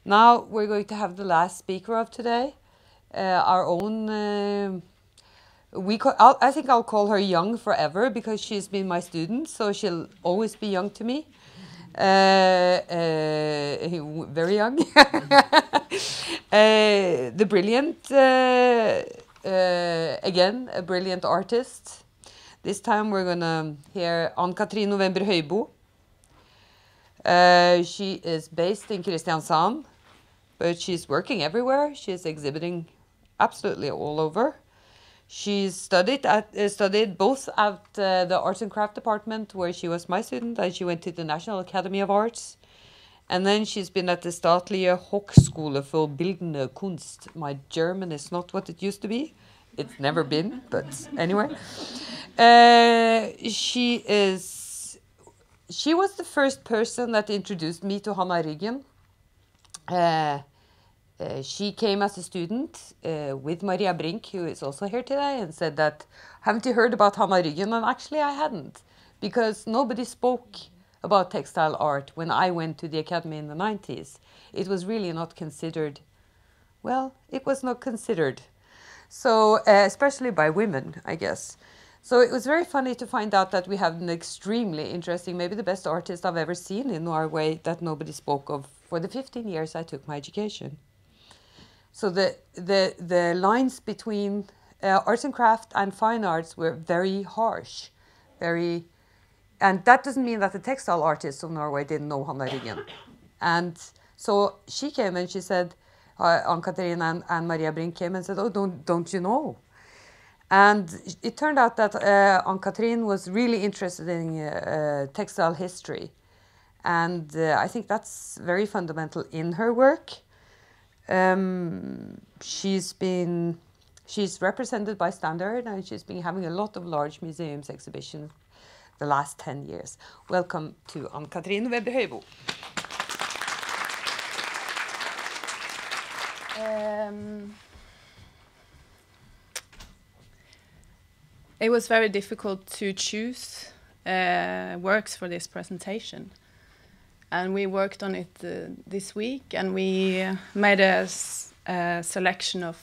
Now we're going to have the last speaker of today, our own. I think I'll call her young forever because she's been my student, so she'll always be young to me. Very young. The brilliant, again, a brilliant artist. This time we're gonna hear Catrin Høibo. She is based in Kristiansand, but she's working everywhere. She's exhibiting absolutely all over. She's studied both at the Arts and Craft Department, where she was my student, and she went to the National Academy of Arts. And then she's been at the Statlige Høgskole for Bildende Kunst. My German is not what it used to be. It's never been, but anyway. She was the first person that introduced me to Hanna Ryggen. She came as a student with Maria Brink, who is also here today, and said that, haven't you heard about Hanna Ryggen? And actually I hadn't, because nobody spoke about textile art when I went to the academy in the 90s. It was really not considered, well, it was not considered. So, especially by women, I guess. So it was very funny to find out that we have an extremely interesting, maybe the best artist I've ever seen in Norway that nobody spoke of for the 15 years I took my education. So the lines between arts and craft and fine arts were very harsh, and that doesn't mean that the textile artists of Norway didn't know Hanna Ryggen. And so she came and she said, Catrin and Maria Brink came and said, oh, don't you know? And it turned out that Catrin was really interested in textile history. And I think that's very fundamental in her work. She's represented by Standard, and she's been having a lot of large museums exhibitions the last 10 years. Welcome to Catrin Høibo. It was very difficult to choose works for this presentation. And we worked on it this week, and we made a selection of,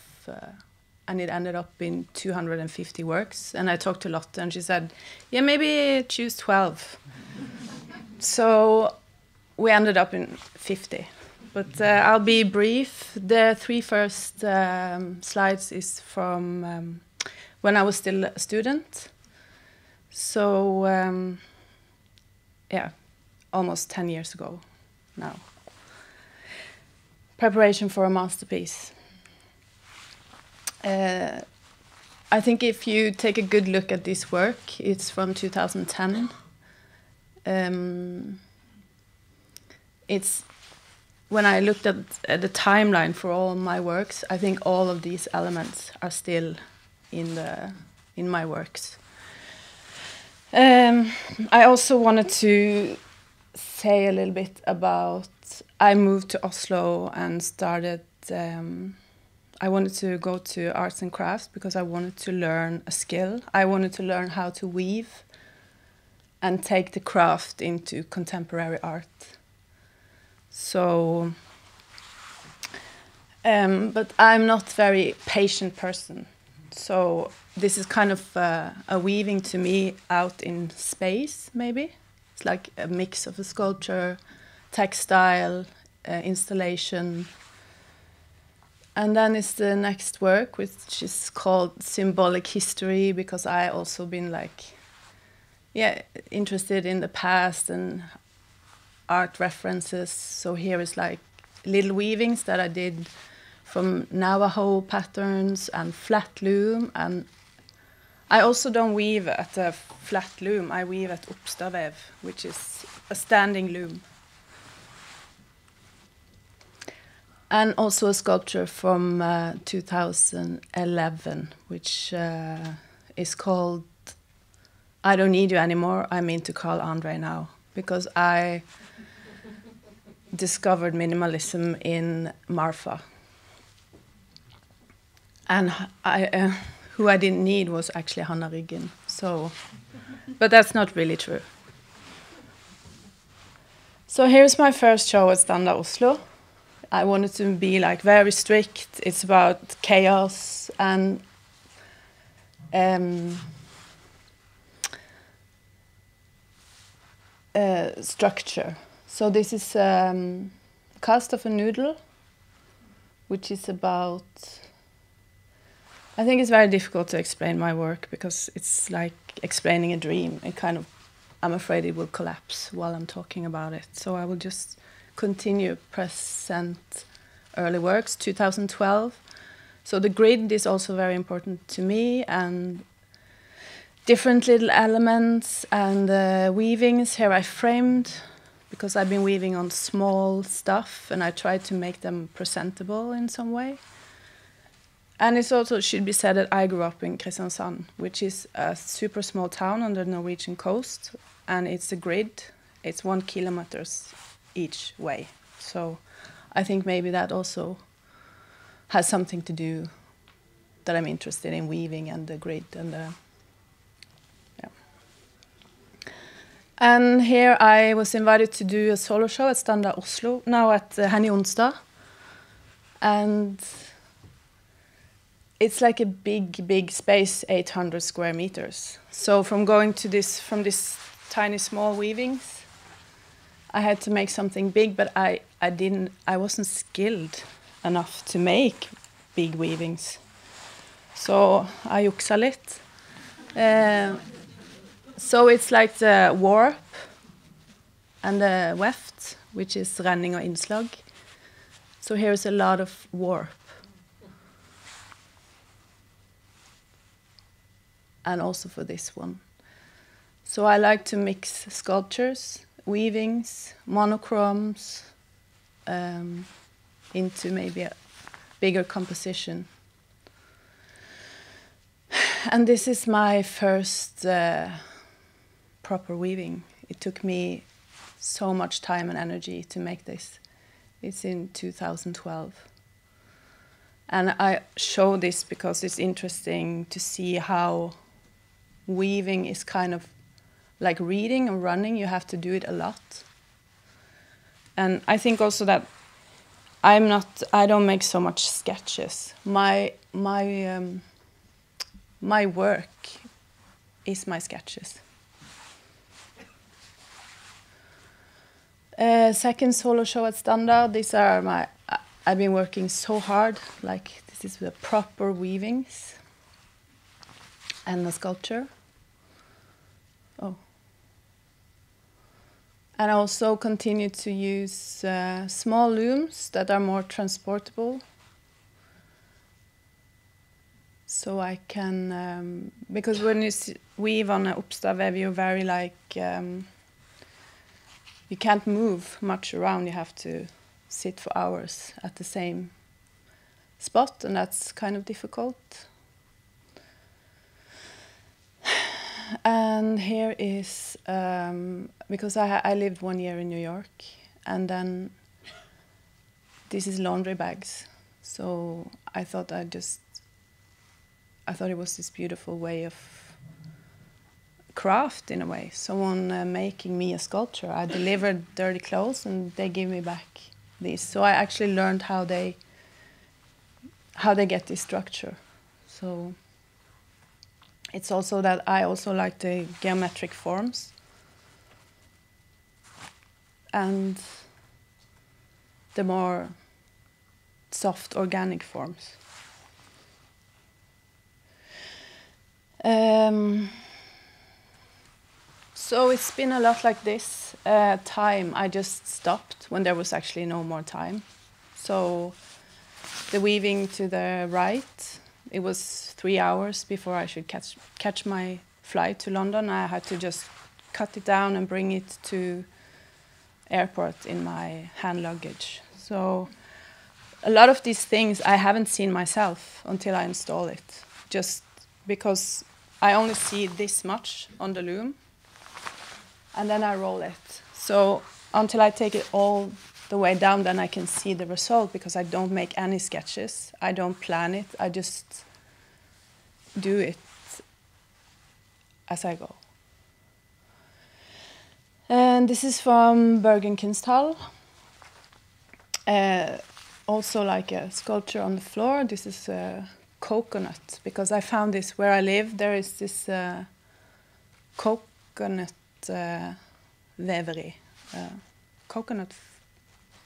and it ended up in 250 works. And I talked to Lotte, and she said, yeah, maybe choose 12. So we ended up in 50. But I'll be brief. The three first slides is from when I was still a student. So, yeah. Almost 10 years ago now. Preparation for a masterpiece. I think if you take a good look at this work, it's from 2010. It's when I looked at the timeline for all my works, I think all of these elements are still in my works. I also wanted to say a little bit about, I moved to Oslo and started, I wanted to go to arts and crafts because I wanted to learn a skill. I wanted to learn how to weave and take the craft into contemporary art. So, but I'm not a very patient person. So this is kind of a weaving to me out in space, maybe. It's like a mix of a sculpture, textile, installation. And then it's the next work, which is called Symbolic History, because I also been like, yeah, interested in the past and art references. So here is like little weavings that I did from Navajo patterns and flat loom. And I also don't weave at a flat loom. I weave at oppstavvev, which is a standing loom. And also a sculpture from 2011, which is called I Don't Need You Anymore, I'm into Carl Andre now. Because I discovered minimalism in Marfa. And who I didn't need was actually Hanna Ryggen. So, but that's not really true. So here's my first show at Standard Oslo. I wanted to be like very strict. It's about chaos and structure. So this is cast of a noodle, which is about... I think it's very difficult to explain my work because it's like explaining a dream. It kind of, I'm afraid it will collapse while I'm talking about it. So I will just continue present early works, 2012. So the grid is also very important to me, and different little elements and weavings. Here I framed because I've been weaving on small stuff and I tried to make them presentable in some way. And it also should be said that I grew up in Kristiansand, which is a super small town on the Norwegian coast, and it's a grid. It's 1 kilometer each way. So I think maybe that also has something to do that I'm interested in weaving and the grid and the... Yeah. And here I was invited to do a solo show at Standard Oslo, now at Henny Onsdag. And it's like a big space, 800 square meters. So from going to this, from this tiny small weavings, I had to make something big, but I wasn't skilled enough to make big weavings. So I juksa litt. So it's like the warp and the weft, which is renning og innslag. So here's a lot of warp. And also for this one. So I like to mix sculptures, weavings, monochromes, into maybe a bigger composition. And this is my first proper weaving. It took me so much time and energy to make this. It's in 2012. And I show this because it's interesting to see how weaving is kind of like reading and running. You have to do it a lot. And I think also that I don't make so much sketches. My work is my sketches. Second solo show at Standard. These are my... I've been working so hard. Like, this is the proper weavings and the sculpture. Oh. And I also continue to use small looms that are more transportable. So I can, because when you weave on an oppstad, you're very like, you can't move much around. You have to sit for hours at the same spot, and that's kind of difficult. And here is, because I lived 1 year in New York, and then this is laundry bags. So I thought it was this beautiful way of craft in a way. Someone making me a sculpture. I delivered dirty clothes and they give me back these. So I actually learned how they get this structure. So it's also that I also like the geometric forms and the more soft organic forms. So it's been a lot like this. Time, I just stopped when there was actually no more time. So the weaving to the right, it was 3 hours before I should catch my flight to London. I had to just cut it down and bring it to airport in my hand luggage. So a lot of these things I haven't seen myself until I install it, just because I only see this much on the loom, and then I roll it. So until I take it all the way down, then I can see the result, because I don't make any sketches. I don't plan it. I just do it as I go. And this is from Bergen Kunsthøgskolen. also like a sculpture on the floor. This is a coconut, because I found this where I live. There is this coconut weavery. Coconut.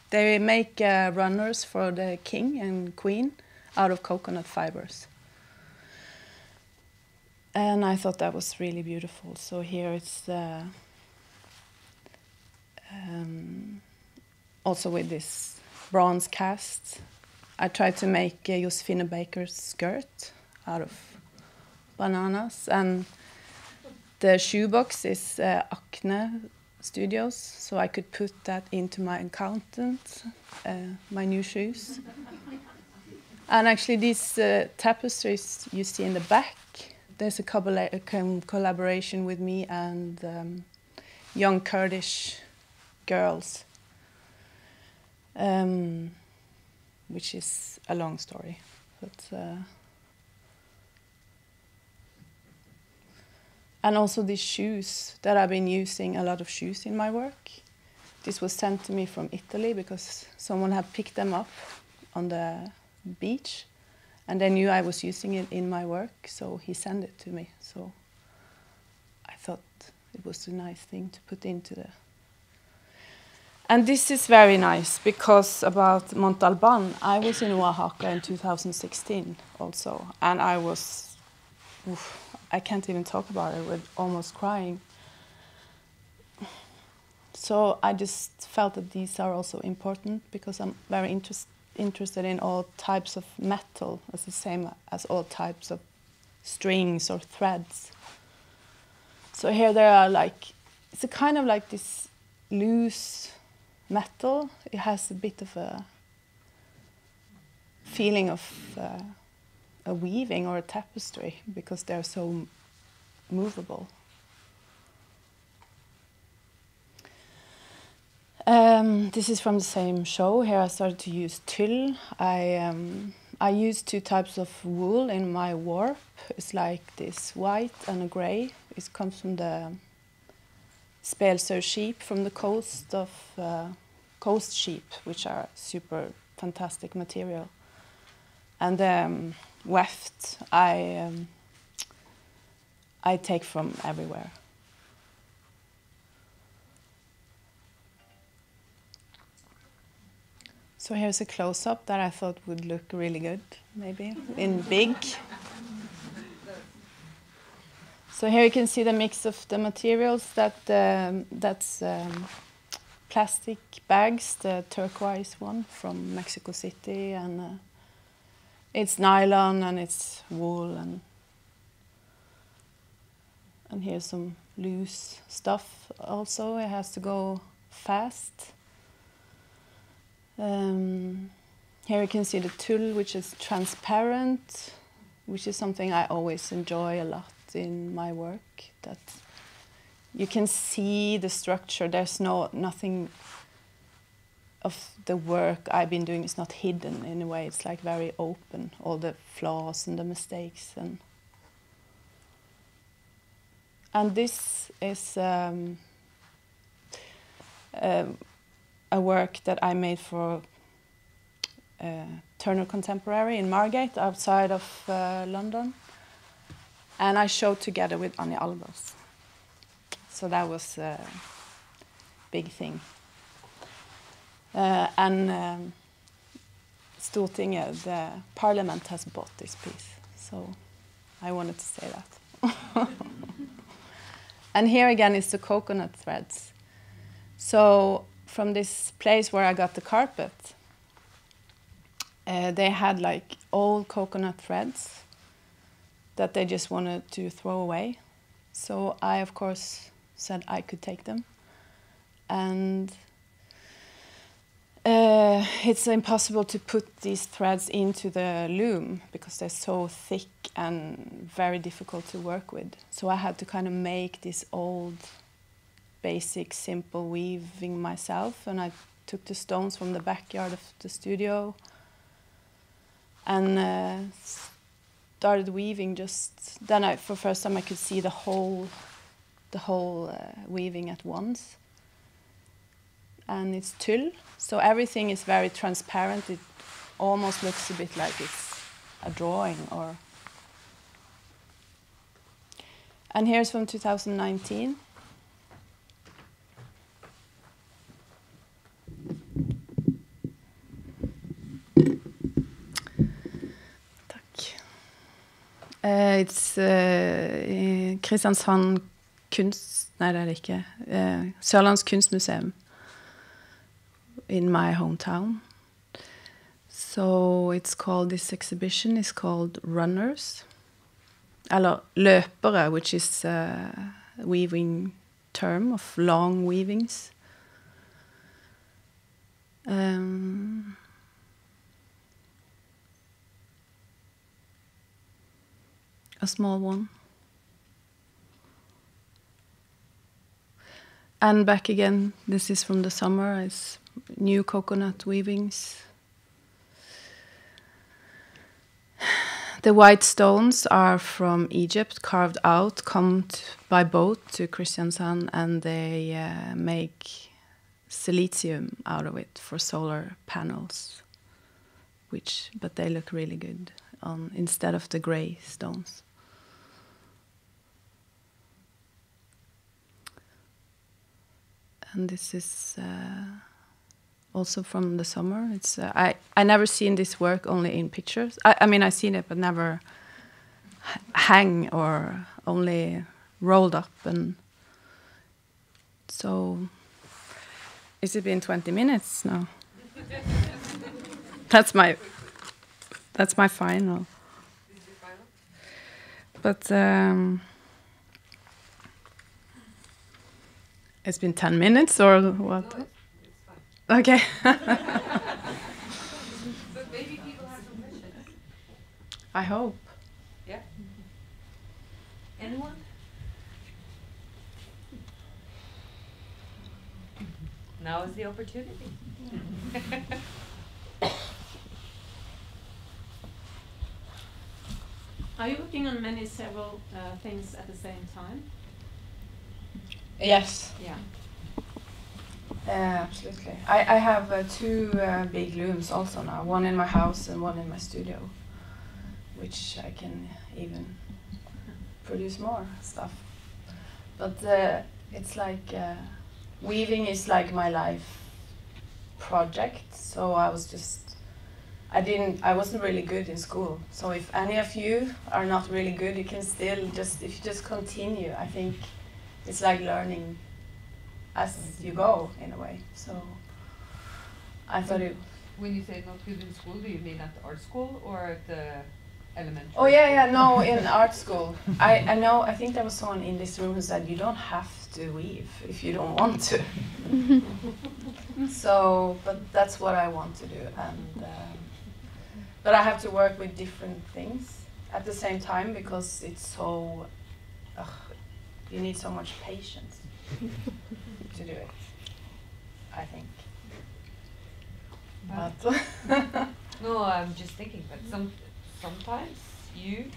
They make runners for the king and queen out of coconut fibers. And I thought that was really beautiful. So here it's also with this bronze cast. I tried to make Josephine Baker's skirt out of bananas. And the shoebox is Acne Studios, so I could put that into my accountant, my new shoes. And actually these tapestries you see in the back, there's a collaboration with me and young Kurdish girls, which is a long story. But, and also these shoes that I've been using, a lot of shoes in my work. This was sent to me from Italy because someone had picked them up on the beach. And they knew I was using it in my work, so he sent it to me. So I thought it was a nice thing to put into the... And this is very nice, because about Montalban, I was in Oaxaca in 2016 also. And I was... I can't even talk about it, with almost crying. So I just felt that these are also important, because I'm very interested in all types of metal, as the same as all types of strings or threads. So here there are like, it's a kind of like this loose metal. It has a bit of a feeling of a weaving or a tapestry, because they're so movable. This is from the same show. Here I started to use tulle. I use two types of wool in my warp. It's like this white and a grey. It comes from the Spelsø sheep from the coast of coast sheep, which are super fantastic material. And the weft I take from everywhere. So here's a close-up that I thought would look really good, maybe, in big. So here you can see the mix of the materials. That's plastic bags, the turquoise one from Mexico City, and it's nylon and it's wool, and here's some loose stuff also. It has to go fast. Here you can see the tulle, which is transparent, which is something I always enjoy a lot in my work. That you can see the structure. There's nothing of the work I've been doing is not hidden in a way. It's like very open, all the flaws and the mistakes. And this is a work that I made for Turner Contemporary in Margate, outside of London. And I showed together with Anja Albers. So that was a big thing. And Stortinget, the parliament has bought this piece. So I wanted to say that. And here again is the coconut threads. So from this place where I got the carpet, they had like old coconut threads that they just wanted to throw away. So I, of course, said I could take them. And it's impossible to put these threads into the loom because they're so thick and very difficult to work with. So I had to kind of make this old, basic, simple weaving myself. And I took the stones from the backyard of the studio and started weaving. Just then, for the first time, I could see the whole weaving at once. And it's tulle, so everything is very transparent. almost looks a bit like it's a drawing or... And here's from 2019. It's Kristiansand kunst... Nei, det er det ikke. Sørlands kunstmuseum in my hometown. So it's called, this exhibition is called Runners. Eller løpere, which is a weaving term of long weavings. A small one. And back again, this is from the summer, it's new coconut weavings. The white stones are from Egypt, carved out, come by boat to Kristiansand, and they make silicium out of it for solar panels, but they look really good instead of the gray stones. And this is also from the summer. It's I never seen this work, only in pictures. I mean, I've seen it, but never hang or only rolled up. And so, is it been 20 minutes now? That's my final. But it's been 10 minutes or what? No, it's fine. Okay. But maybe people have some questions. I hope. Yeah. Anyone? Now is the opportunity. Are you working on several things at the same time? Yes. Yeah. Absolutely. I have two big looms also now, one in my house and one in my studio, which I can even produce more stuff. But it's like weaving is like my life project, so I wasn't really good in school. So if any of you are not really good, you can still if you just continue, I think it's like learning as you go, in a way. So I thought it... When you say not good in school, do you mean at the art school or at the elementary? Oh yeah, no, in art school. I know, I think there was someone in this room who said you don't have to weave if you don't want to. So, but that's what I want to do. And but I have to work with different things at the same time because it's so... you need so much patience to do it, I think. But no, I'm just thinking. But sometimes you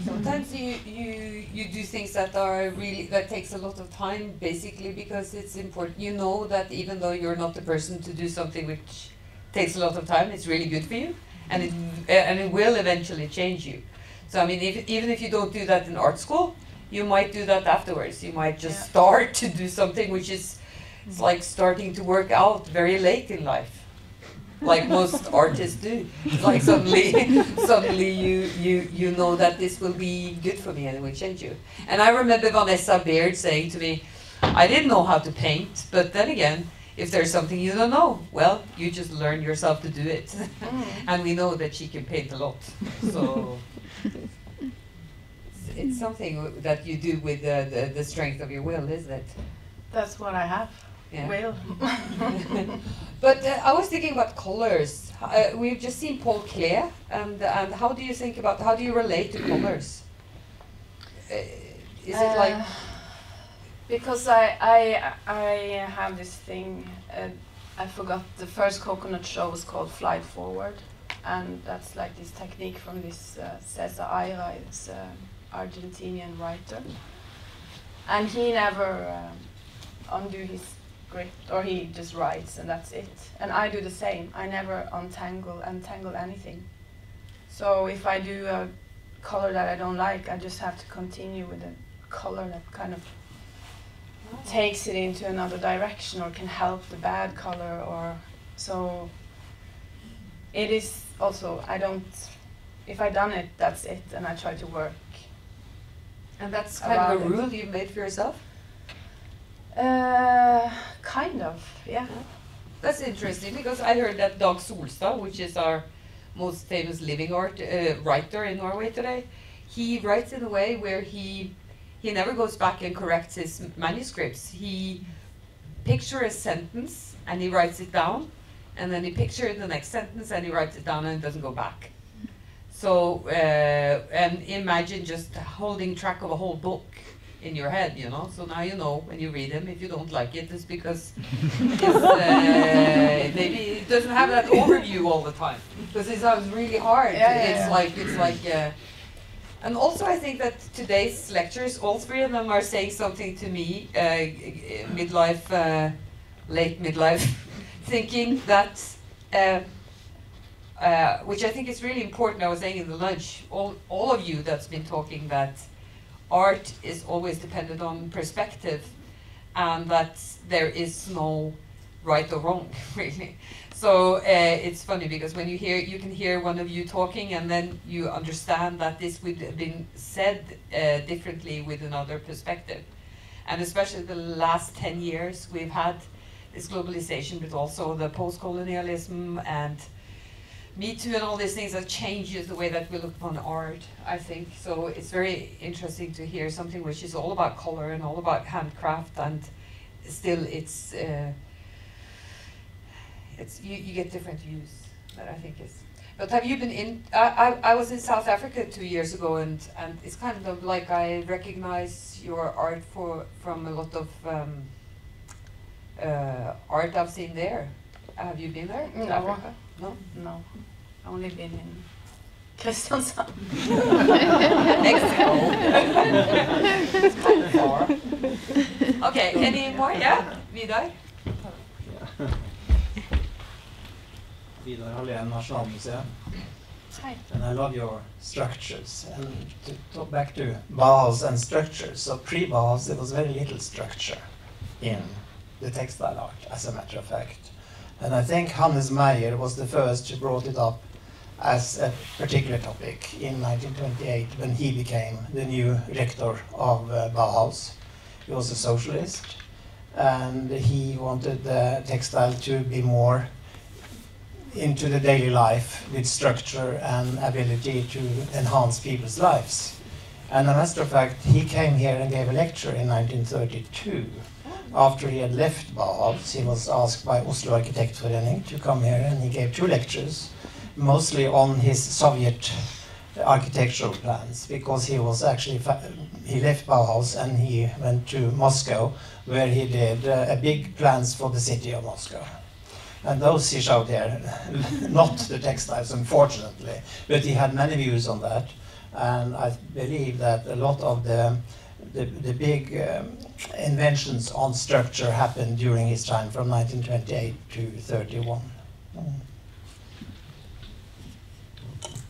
sometimes you do things that are really that takes a lot of time, basically because it's important. You know that even though you're not the person to do something which takes a lot of time, it's really good for you, and it will eventually change you. So I mean, even if you don't do that in art school, you might do that afterwards. You might just start to do something which is it's like starting to work out very late in life, like most artists do. It's like suddenly you know that this will be good for me and it will change you. And I remember Vanessa Baird saying to me, I didn't know how to paint, but then again, if there's something you don't know, well, you just learn yourself to do it. And we know that she can paint a lot. So it's something that you do with the strength of your will, isn't it? that's what I have. Yeah. Will. But I was thinking about colors. We've just seen Paul Klee, and how do you think about, how do you relate to colors? Is it like... Because I have this thing, I forgot, the first coconut show was called Fly Forward, and that's like this technique from this Cesar Aira, this Argentinian writer. And he never undo his gripped, or he just writes and that's it. And I do the same. I never untangle anything. So if I do a color that I don't like, I just have to continue with a color that kind of takes it into another direction or can help the bad color. Or so it is also, I don't, if I done it, that's it, and I try to work. And that's kind of a rule you've made for yourself? Kind of, yeah. That's interesting, because I heard that Dag Solstad, which is our most famous living art writer in Norway today, he writes in a way where he never goes back and corrects his manuscripts. He pictures a sentence and he writes it down, and then he pictures the next sentence and he writes it down and it doesn't go back. So, and imagine just holding track of a whole book in your head, you know. So now you know when you read them, if you don't like it, it's because maybe it doesn't have that overview all the time. Because it sounds really hard. It's like, and also I think that today's lectures, all three of them are saying something to me, midlife, late midlife, thinking that, which I think is really important. I was saying in the lunch, all of you that's been talking, that art is always dependent on perspective, and that there is no right or wrong, really. So it's funny, because when you can hear one of you talking, and then you understand that this would have been said differently with another perspective. And especially the last 10 years, we've had this globalization, but also the post-colonialism and Me Too and all these things that changes the way that we look upon art, I think. So it's very interesting to hear something which is all about color and all about handcraft, and still it's you get different views, that I think is. But have you been in, I was in South Africa 2 years ago, and it's kind of like I recognize your art from a lot of art I've seen there. Have you been there? No. Africa? No? No, I've only been in Kristiansand. Mexico. It's kind of far. Okay, any more? Yeah, Vidar? Vidar Hallén, Nasjonalmuseet. Hi. And I love your structures. And to talk back to Bauhaus and structures, so pre-Bauhaus there was very little structure in the textile art, as a matter of fact. And I think Hannes Meyer was the first who brought it up as a particular topic in 1928, when he became the new rector of Bauhaus. He was a socialist, and he wanted the textile to be more into the daily life with structure and ability to enhance people's lives. And as a matter of fact, he came here and gave a lecture in 1932. After he had left Bauhaus, he was asked by Oslo Arkitektforening to come here, and he gave 2 lectures, mostly on his Soviet architectural plans, because he was actually, he left Bauhaus and he went to Moscow, where he did big plans for the city of Moscow. And those he showed here, not the textiles, unfortunately, but he had many views on that. And I believe that a lot of the big inventions on structure happened during his time, from 1928 to 31.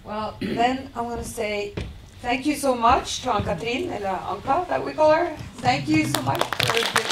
Well, then I'm going to say thank you so much to Catrin, or Anka, that we call her. Thank you so much for